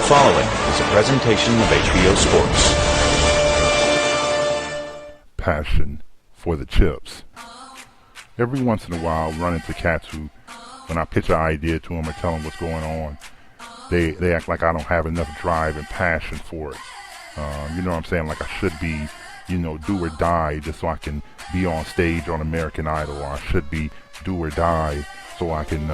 following is a presentation of HBO Sports. Passion for the chips. Every once in a while, I run into cats who, when I pitch an idea to them or tell them what's going on, they act like I don't have enough drive and passion for it. You know what I'm saying? Like I should be, do or die just so I can be on stage on American Idol, or I should be do or die so I can,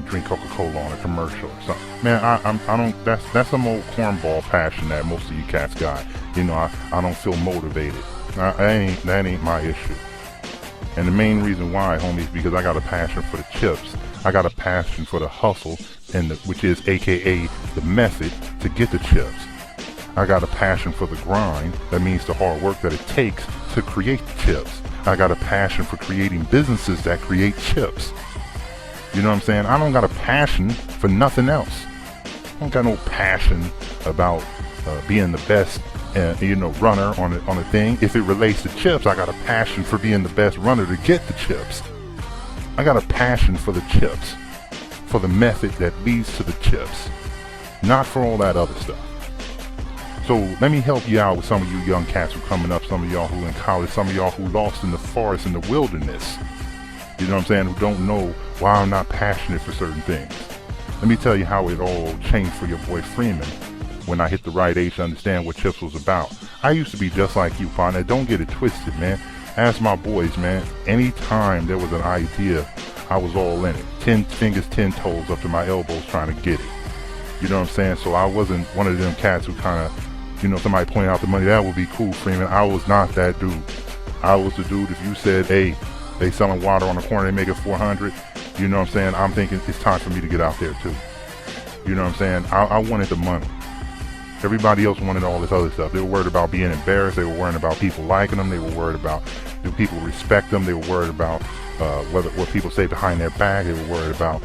drink Coca-Cola on a commercial or something. Man, I don't, that's some old cornball passion that most of you cats got. I don't feel motivated. That ain't my issue. And the main reason why, homie, is because I got a passion for the chips. I got a passion for the hustle, which is AKA the method to get the chips. I got a passion for the grind. That means the hard work that it takes to create the chips. I got a passion for creating businesses that create chips. You know what I'm saying? I don't got a passion for nothing else. I don't got no passion about being the best, runner on a thing. If it relates to chips, I got a passion for being the best runner to get the chips. I got a passion for the chips, for the method that leads to the chips, not for all that other stuff. So let me help you out with some of you young cats who are coming up, some of y'all who in college, some of y'all who lost in the forest, in the wilderness. You know what I'm saying? Who don't know why I'm not passionate for certain things. Let me tell you how it all changed for your boy Freeman when I hit the right age to understand what chips was about. I used to be just like you, partner. Don't get it twisted, man. Ask my boys, man. Anytime there was an idea, I was all in it. 10 fingers, 10 toes up to my elbows trying to get it. You know what I'm saying? So I wasn't one of them cats who kind of, somebody pointed out the money, that would be cool, Freeman. I was not that dude. I was the dude, if you said, hey, they selling water on the corner, they make it 400, you know what I'm saying? I'm thinking it's time for me to get out there too. You know what I'm saying? I wanted the money. Everybody else wanted all this other stuff. They were worried about being embarrassed. They were worried about people liking them. They were worried about do people respect them. They were worried about what people say behind their back. They were worried about,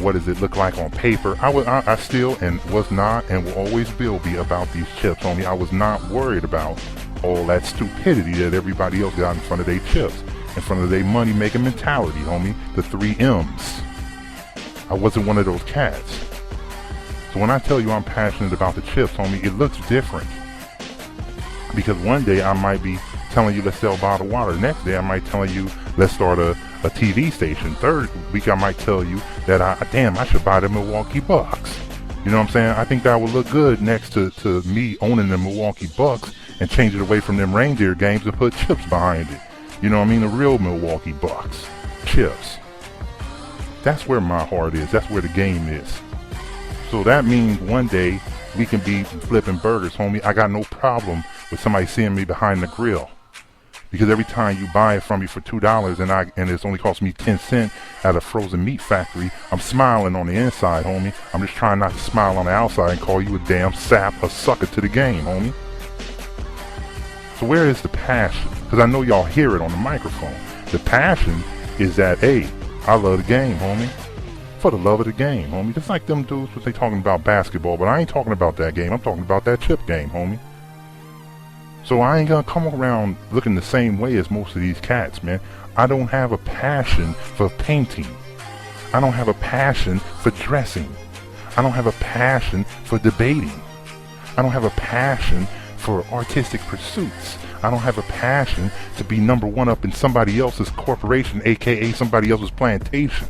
what does it look like on paper. I still and was not and will always will be about these chips, homie. I was not worried about all that stupidity that everybody else got in front of their chips, in front of their money-making mentality, homie. The 3 M's. I wasn't one of those cats. So when I tell you I'm passionate about the chips, homie, it looks different. Because one day I might be telling you let's sell bottled water. The next day I might tell you let's start a TV station. Third week I might tell you that I should buy the Milwaukee Bucks. You know what I'm saying? I think that would look good next to me owning the Milwaukee Bucks and change it away from them reindeer games and put chips behind it. You know what I mean? The real Milwaukee Bucks. Chips. That's where my heart is. That's where the game is. So that means one day we can be flipping burgers, homie. I got no problem with somebody seeing me behind the grill. Because every time you buy it from me for $2 and it's only cost me 10 cents at a frozen meat factory, I'm smiling on the inside, homie. I'm just trying not to smile on the outside and call you a damn sap, a sucker to the game, homie. So where is the passion? Because I know y'all hear it on the microphone. The passion is that, hey, I love the game, homie. For the love of the game, homie. Just like them dudes what they talking about basketball, but I ain't talking about that game. I'm talking about that chip game, homie. So I ain't gonna come around looking the same way as most of these cats, man. I don't have a passion for painting. I don't have a passion for dressing. I don't have a passion for debating. I don't have a passion for artistic pursuits. I don't have a passion to be number one up in somebody else's corporation, aka somebody else's plantation.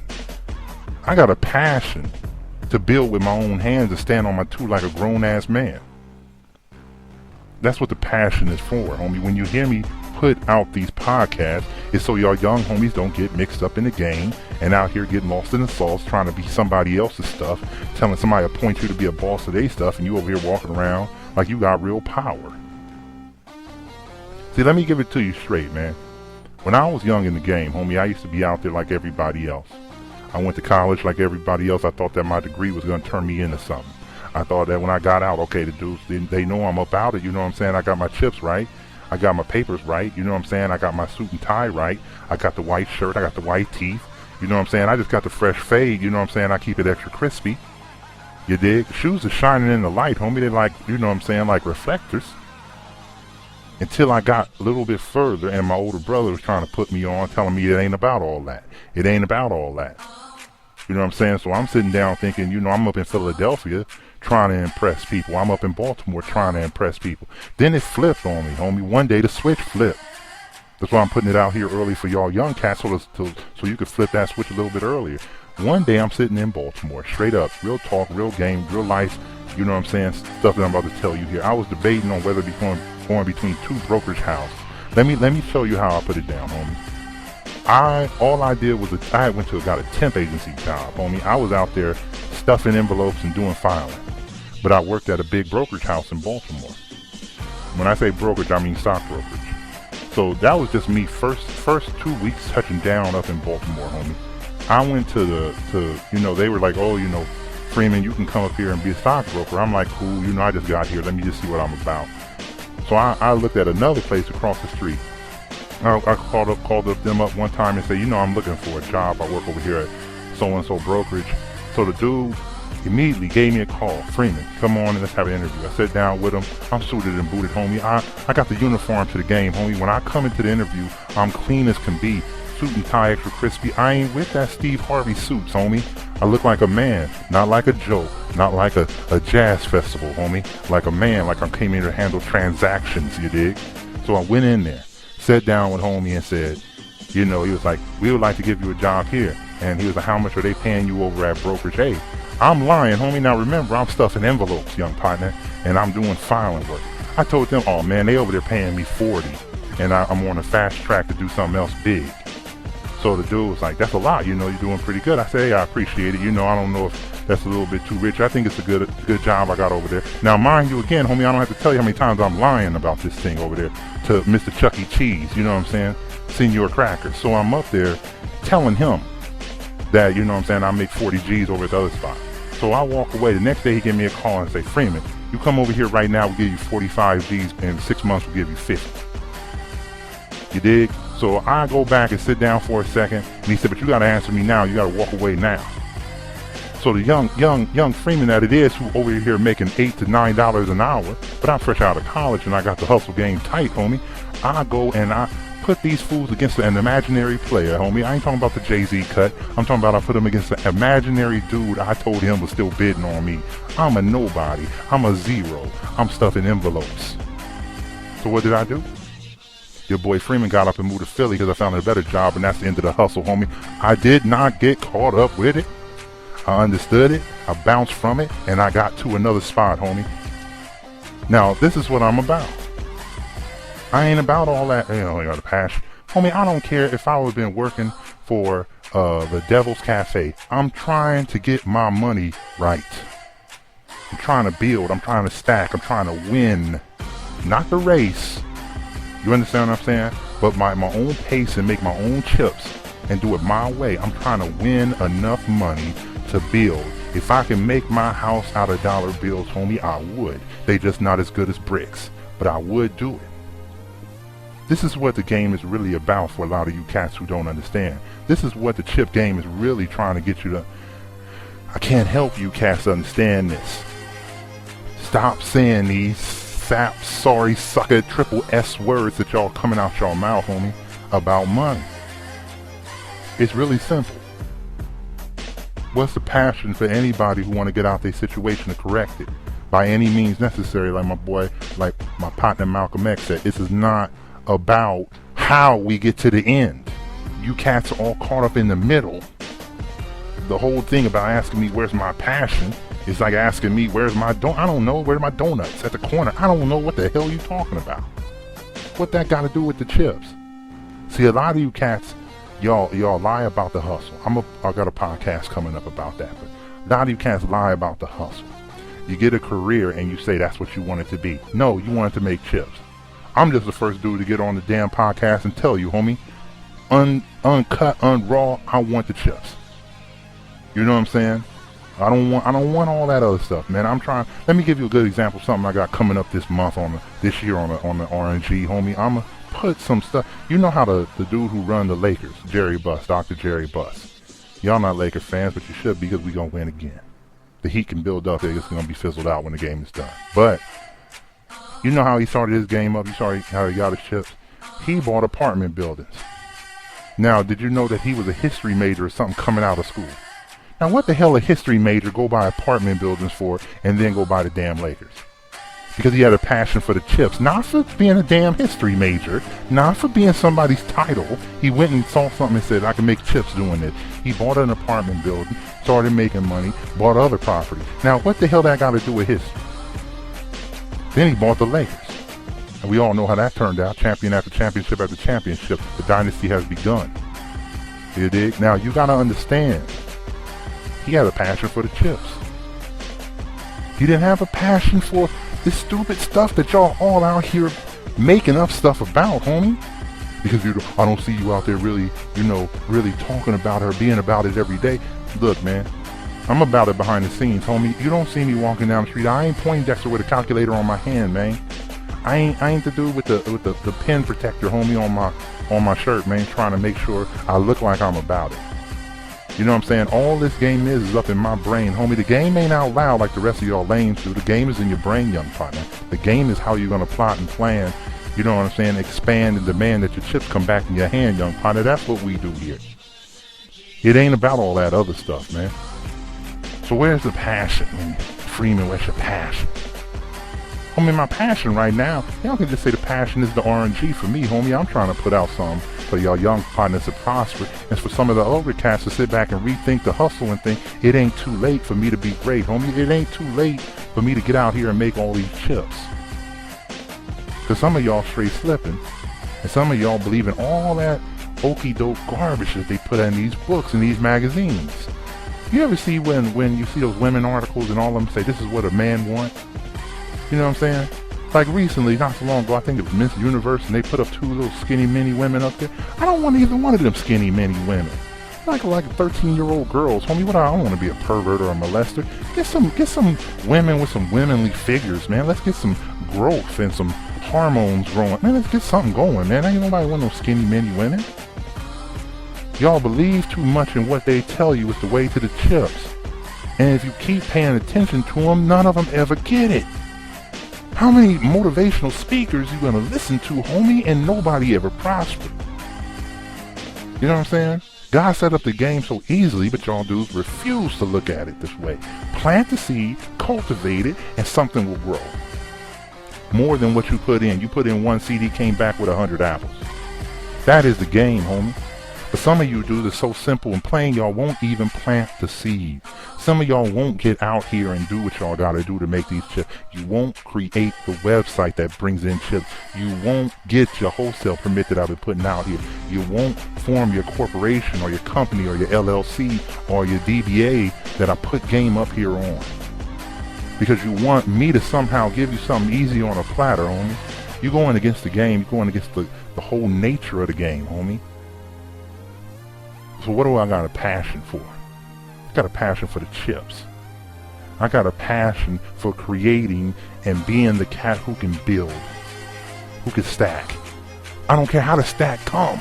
I got a passion to build with my own hands and stand on my 2 like a grown-ass man. That's what the passion is for, homie. When you hear me put out these podcasts, it's so y'all young homies don't get mixed up in the game and out here getting lost in the sauce trying to be somebody else's stuff, telling somebody to point you to be a boss of their stuff, and you over here walking around like you got real power. See, let me give it to you straight, man. When I was young in the game, homie, I used to be out there like everybody else. I went to college like everybody else. I thought that my degree was going to turn me into something. I thought that when I got out, okay, the dudes, they know I'm about it, you know what I'm saying? I got my chips right. I got my papers right, you know what I'm saying? I got my suit and tie right. I got the white shirt. I got the white teeth, you know what I'm saying? I just got the fresh fade, you know what I'm saying? I keep it extra crispy. You dig? Shoes are shining in the light, homie. They're like, you know what I'm saying, like reflectors. Until I got a little bit further and my older brother was trying to put me on, telling me it ain't about all that. It ain't about all that. You know what I'm saying? So I'm sitting down thinking, I'm up in Philadelphia trying to impress people. I'm up in Baltimore trying to impress people. Then it flipped on me, homie. One day the switch flipped. That's why I'm putting it out here early for y'all young cats so you could flip that switch a little bit earlier. One day I'm sitting in Baltimore, straight up, real talk, real game, real life, you know what I'm saying, stuff that I'm about to tell you here. I was debating on whether to be going between two brokerage houses. Let me show you how I put it down, homie. All I did was I got a temp agency job, homie. I was out there stuffing envelopes and doing filing. But I worked at a big brokerage house in Baltimore. When I say brokerage, I mean stock brokerage. So that was just me first 2 weeks touching down up in Baltimore, homie. I went to they were like, oh, Freeman, you can come up here and be a stockbroker. I'm like, cool, I just got here. Let me just see what I'm about. So I looked at another place across the street. I called up them up one time and said, I'm looking for a job. I work over here at so-and-so brokerage. So the dude immediately gave me a call. Freeman, come on and let's have an interview. I sat down with him. I'm suited and booted, homie. I got the uniform to the game, homie. When I come into the interview, I'm clean as can be. Suit and tie extra crispy. I ain't with that Steve Harvey suits, homie. I look like a man, not like a joke, not like a jazz festival, homie. Like a man, like I came here to handle transactions, you dig? So I went in there, sat down with homie and said, he was like, we would like to give you a job here. And he was like, how much are they paying you over at brokerage? Hey, I'm lying, homie. Now remember, I'm stuffing envelopes, young partner, and I'm doing filing work. I told them, oh man, they over there paying me 40, and I'm on a fast track to do something else big. So the dude was like, that's a lot, you're doing pretty good. I said, hey, I appreciate it. I don't know if that's a little bit too rich. I think it's a good job I got over there. Now, mind you, again, homie, I don't have to tell you how many times I'm lying about this thing over there to Mr. Chuck E. Cheese, you know what I'm saying? Senor Cracker. So I'm up there telling him that, I make 40 G's over at the other spot. So I walk away. The next day he gave me a call and say, Freeman, you come over here right now, we'll give you 45 G's. In 6 months, we'll give you 50. You dig? So I go back and sit down for a second, and he said, but you got to answer me now. You got to walk away now. So the young Freeman that it is who over here making $8 to $9 an hour, but I'm fresh out of college and I got the hustle game tight, homie. I go and I put these fools against an imaginary player, homie. I ain't talking about the Jay-Z cut. I'm talking about I put him against an imaginary dude I told him was still bidding on me. I'm a nobody. I'm a zero. I'm stuffing envelopes. So what did I do? Your boy Freeman got up and moved to Philly because I found a better job, and that's the end of the hustle, homie. I did not get caught up with it. I understood it. I bounced from it, and I got to another spot, homie. Now, this is what I'm about. I ain't about all that, the passion. Homie, I don't care if I would have been working for the Devil's Cafe. I'm trying to get my money right. I'm trying to build. I'm trying to stack. I'm trying to win. Not the race. You understand what I'm saying? But my own pace and make my own chips and do it my way. I'm trying to win enough money to build. If I can make my house out of dollar bills, homie, I would. They just not as good as bricks, but I would do it. This is what the game is really about for a lot of you cats who don't understand. This is what the chip game is really trying to get you to. I can't help you cats understand this. Stop saying these sap, sorry, sucker, triple S words that y'all coming out your mouth, homie, about money. It's really simple. What's the passion for anybody who want to get out their situation to correct it? By any means necessary, like my partner Malcolm X said, this is not about how we get to the end. You cats are all caught up in the middle. The whole thing about asking me where's my passion is like asking me where's my I don't know, where's my donuts at the corner. I don't know what the hell you talking about. What that got to do with the chips? See, a lot of you cats, y'all lie about the hustle. I got a podcast coming up about that, but a lot of you cats lie about the hustle. You get a career and you say that's what you want it to be. No, you want it to make chips. I'm just the first dude to get on the damn podcast and tell you, homie, uncut, unraw, I want the chips. You know what I'm saying? I don't want all that other stuff, man. Let me give you a good example of something I got coming up this month this year on the RNG, homie. I'ma put some stuff. You know how the dude who run the Lakers, Jerry Buss, Dr. Jerry Buss. Y'all not Laker fans, but you should be because we gonna win again. The heat can build up, it's gonna be fizzled out when the game is done. But you know how he started his game up? You saw how he got his chips? He bought apartment buildings. Now, did you know that he was a history major or something coming out of school? Now what the hell a history major go buy apartment buildings for and then go buy the damn Lakers? Because he had a passion for the chips, not for being a damn history major, not for being somebody's title. He went and saw something and said, I can make chips doing this. He bought an apartment building, started making money, bought other property. Now what the hell that got to do with history? Then he bought the Lakers. And we all know how that turned out. Champion after championship after championship. The dynasty has begun. You dig? Now you got to understand, he had a passion for the chips. He didn't have a passion for this stupid stuff that y'all all out here making up stuff about, homie. Because I don't see you out there really, really talking about her, being about it every day. Look, man, I'm about it behind the scenes, homie. You don't see me walking down the street. I ain't Poindexter with a calculator on my hand, man. I ain't the dude with the pen protector, homie, on my shirt, man, trying to make sure I look like I'm about it. You know what I'm saying? All this game is up in my brain, homie. The game ain't out loud like the rest of y'all lames do. The game is in your brain, young partner. The game is how you're gonna plot and plan, you know what I'm saying, expand and demand that your chips come back in your hand, young partner. That's what we do here. It ain't about all that other stuff, man. So where's the passion, man? Freeman, where's your passion? Homie, my passion right now, y'all can just say the passion is the RNG for me, homie. I'm trying to put out something for y'all young partners to prosper. And for some of the older cats to sit back and rethink the hustle and think, it ain't too late for me to be great, homie. It ain't too late for me to get out here and make all these chips. Because some of y'all straight slipping. And some of y'all believe in all that okey-doke garbage that they put in these books and these magazines. You ever see when you see those women articles and all of them say, this is what a man wants? You know what I'm saying? Like recently, not so long ago, I think it was Miss Universe, and they put up 2 little skinny mini women up there. I don't want either one of them skinny mini women. Like 13-year-old girls, homie. What I don't want to be a pervert or a molester. Get some women with some womanly figures, man. Let's get some growth and some hormones growing. Man, let's get something going, man. Ain't nobody want no skinny mini women. Y'all believe too much in what they tell you is the way to the chips. And if you keep paying attention to them, none of them ever get it. How many motivational speakers you gonna listen to, homie, and nobody ever prospered? You know what I'm saying? God set up the game so easily, but y'all dudes refuse to look at it this way. Plant the seed, cultivate it, and something will grow. More than what you put in. You put in 1 seed, he came back with 100 apples. That is the game, homie. But some of you dudes are so simple and plain, y'all won't even plant the seed. Some of y'all won't get out here and do what y'all gotta do to make these chips. You won't create the website that brings in chips. You won't get your wholesale permit that I've been putting out here. You won't form your corporation or your company or your LLC or your DBA that I put game up here on. Because you want me to somehow give you something easy on a platter, homie. You're going against the game. You're going against the whole nature of the game, homie. So what do I got a passion for? I got a passion for the chips. I got a passion for creating and being the cat who can build, who can stack. I don't care how the stack come.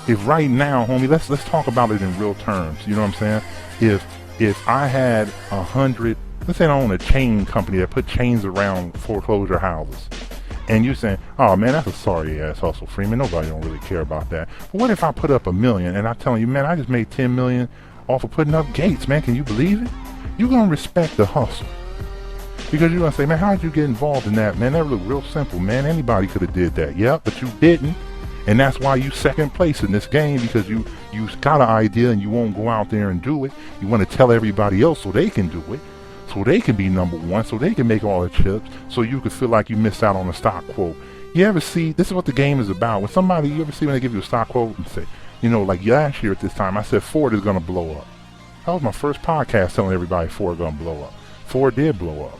If right now, homie, let's talk about it in real terms. You know what I'm saying? If I had 100, let's say I own a chain company that put chains around foreclosure houses. And you saying, oh man, that's a sorry ass hustle, Freeman. Nobody don't really care about that. But what if I put up $1 million and I'm telling you, man, I just made 10 million off of putting up gates, man. Can you believe it? You're gonna respect the hustle. Because you're gonna say, man, how did you get involved in that, man? That looked real simple, man. Anybody could have did that. Yeah, but you didn't. And that's why you second place in this game, because you got an idea and you won't go out there and do it. You want to tell everybody else so they can do it. So they can be number one, so they can make all the chips, so you can feel like you missed out on a stock quote. You ever see, this is what the game is about. When somebody, you ever see when they give you a stock quote and say, you know, like last year at this time, I said Ford is going to blow up. That was my first podcast telling everybody Ford is going to blow up. Ford did blow up.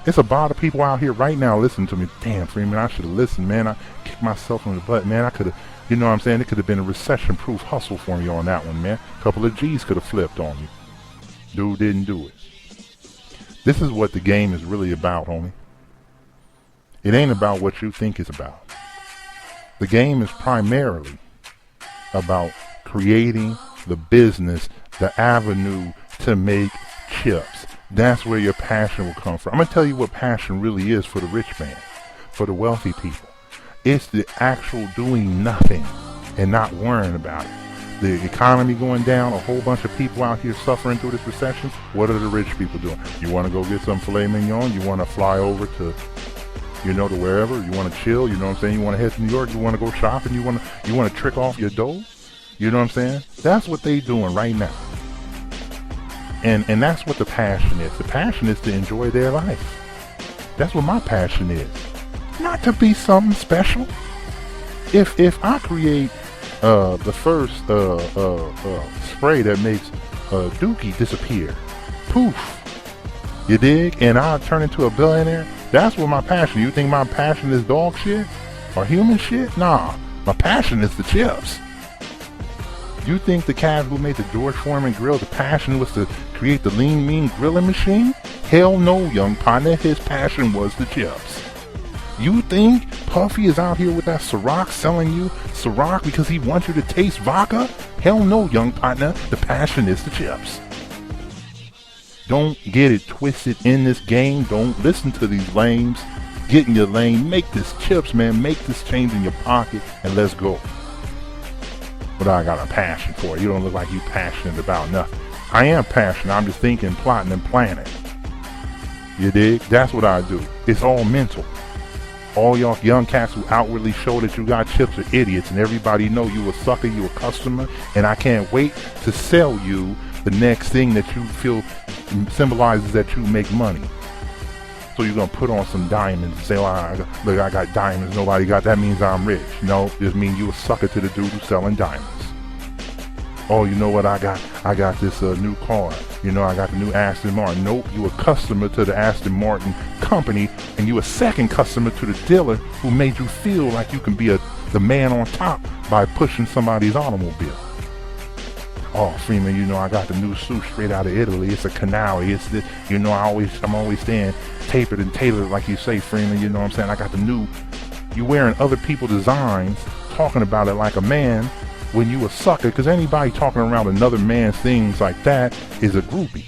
It's a lot of people out here right now listening to me. Damn, Freeman, I should have listened, man. I kicked myself in the butt, man. I could have, you know what I'm saying? It could have been a recession-proof hustle for me on that one, man. A couple of G's could have flipped on me. Dude didn't do it. This is what the game is really about, homie. It ain't about what you think it's about. The game is primarily about creating the business, the avenue to make chips. That's where your passion will come from. I'm going to tell you what passion really is for the rich man, for the wealthy people. It's the actual doing nothing and not worrying about it. the economy going down, a whole bunch of people out here suffering through this recession. What are the rich people doing? You want to go get some filet mignon? You want to fly over to, to wherever? You want to chill? You know what I'm saying? You want to head to New York? You want to go shopping? You want to trick off your dough? You know what I'm saying? That's what they doing right now. And that's what the passion is. The passion is to enjoy their life. That's what my passion is. Not to be something special. If I create the first spray that makes Dookie disappear, poof, you dig? And I turn into a billionaire. That's what my passion. You think my passion is dog shit or human shit? Nah, my passion is the chips. You think the cat who made the George Foreman grill, the passion was to create the lean mean grilling machine? Hell no, young partner. His passion was the chips. You think Puffy is out here with that Ciroc selling you Ciroc because he wants you to taste vodka? Hell no, young partner. The passion is the chips. Don't get it twisted in this game. Don't listen to these lames. Get in your lane. Make this chips, man. Make this change in your pocket and let's go. But I got a passion for it. You don't look like you passionate about nothing. I am passionate. I'm just thinking, plotting, and planning. You dig? That's what I do. It's all mental. All y'all young cats who outwardly show that you got chips are idiots, and everybody know you a sucker, you a customer, and I can't wait to sell you the next thing that you feel symbolizes that you make money. So you're gonna put on some diamonds and say, oh, look, I got diamonds, nobody got, that means I'm rich. No, just mean you a sucker to the dude who's selling diamonds. Oh, you know what, I got this new car. I got the new Aston Martin. Nope, you a customer to the Aston Martin company, and you a second customer to the dealer who made you feel like you can be the man on top by pushing somebody's automobile. Oh, Freeman, I got the new suit straight out of Italy. It's a Canali. It's the, I'm always staying tapered and tailored, like you say, Freeman. You know what I'm saying? I got the new. You wearing other people's designs, talking about it like a man. When you a sucker, because anybody talking around another man's things like that is a groupie.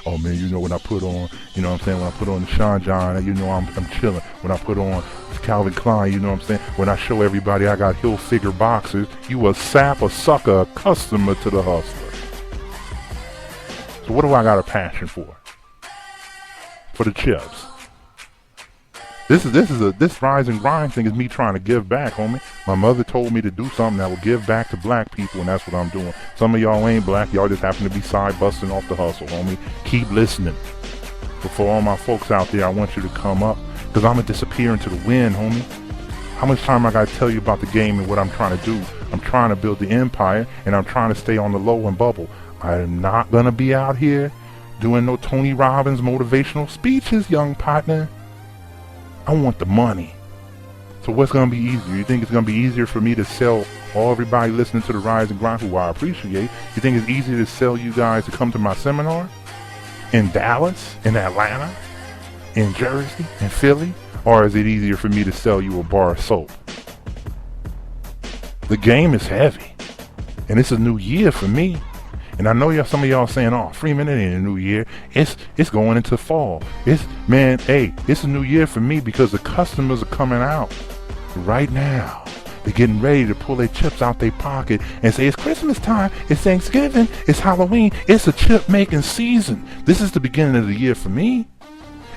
Oh man, when I put on, when I put on the Sean John, I'm chilling. When I put on Calvin Klein, when I show everybody I got heel figure boxers, you a sap, a sucker, a customer to the hustler. So what do I got a passion for? For the chips. This rise and grind thing is me trying to give back, homie. My mother told me to do something that will give back to black people, and that's what I'm doing. Some of y'all ain't black, y'all just happen to be side busting off the hustle, homie. Keep listening. But for all my folks out there, I want you to come up, because I'm going to disappear into the wind, homie. How much time I got to tell you about the game and what I'm trying to do? I'm trying to build the empire, and I'm trying to stay on the low and bubble. I am not going to be out here doing no Tony Robbins motivational speeches, young partner. I want the money. So what's going to be easier? You think it's going to be easier for me to sell everybody listening to the Rise and Grind, who I appreciate? You think it's easier to sell you guys to come to my seminar? In Dallas? In Atlanta? In Jersey? In Philly? Or is it easier for me to sell you a bar of soap? The game is heavy. And it's a new year for me. And I know some of y'all saying, oh, Freeman, it ain't a new year. It's going into fall. It's a new year for me because the customers are coming out right now. They're getting ready to pull their chips out their pocket and say, it's Christmas time, it's Thanksgiving, it's Halloween, it's a chip making season. This is the beginning of the year for me.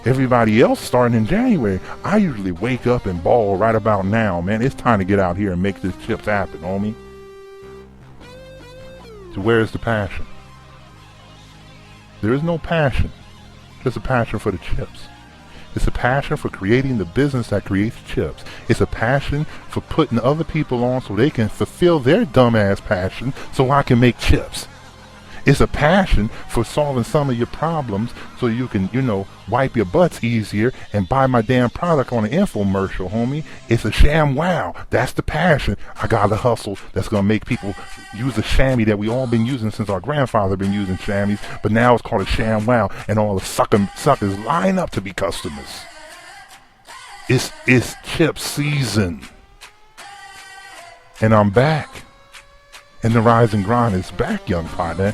Everybody else starting in January. I usually wake up and ball right about now, man. It's time to get out here and make this chips happen, homie. So where is the passion? There is no passion. There's a passion for the chips. It's a passion for creating the business that creates chips. It's a passion for putting other people on so they can fulfill their dumbass passion so I can make chips. It's a passion for solving some of your problems so you can, wipe your butts easier and buy my damn product on an infomercial, homie. It's a sham wow. That's the passion. I got a hustle that's going to make people use a chamois that we all been using since our grandfather been using chamois, but now it's called a sham wow, and all the suckers line up to be customers. It's chip season. And I'm back. And the Rise and Grind is back, young partner.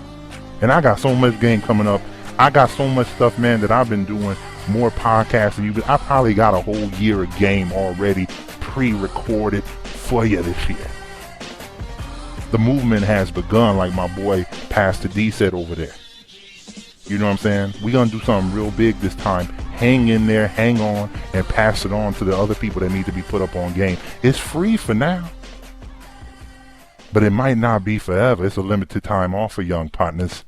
And I got so much game coming up. I got so much stuff, man, that I've been doing more podcasts than you. I probably got a whole year of game already pre-recorded for you this year. The movement has begun, like my boy Pastor D said over there. You know what I'm saying? We're going to do something real big this time. Hang in there, hang on, and pass it on to the other people that need to be put up on game. It's free for now, but it might not be forever. It's a limited time offer, young partners.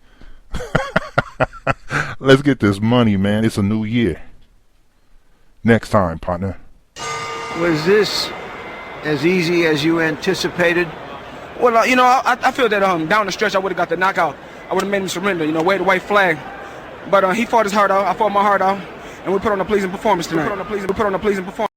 Let's get this money, man. It's a new year. Next time, partner. Was this as easy as you anticipated? Well, I feel that down the stretch I would have got the knockout. I would have made him surrender, wave the white flag. But he fought his heart out. I fought my heart out, and we put on a pleasing performance tonight. We put on a pleasing performance.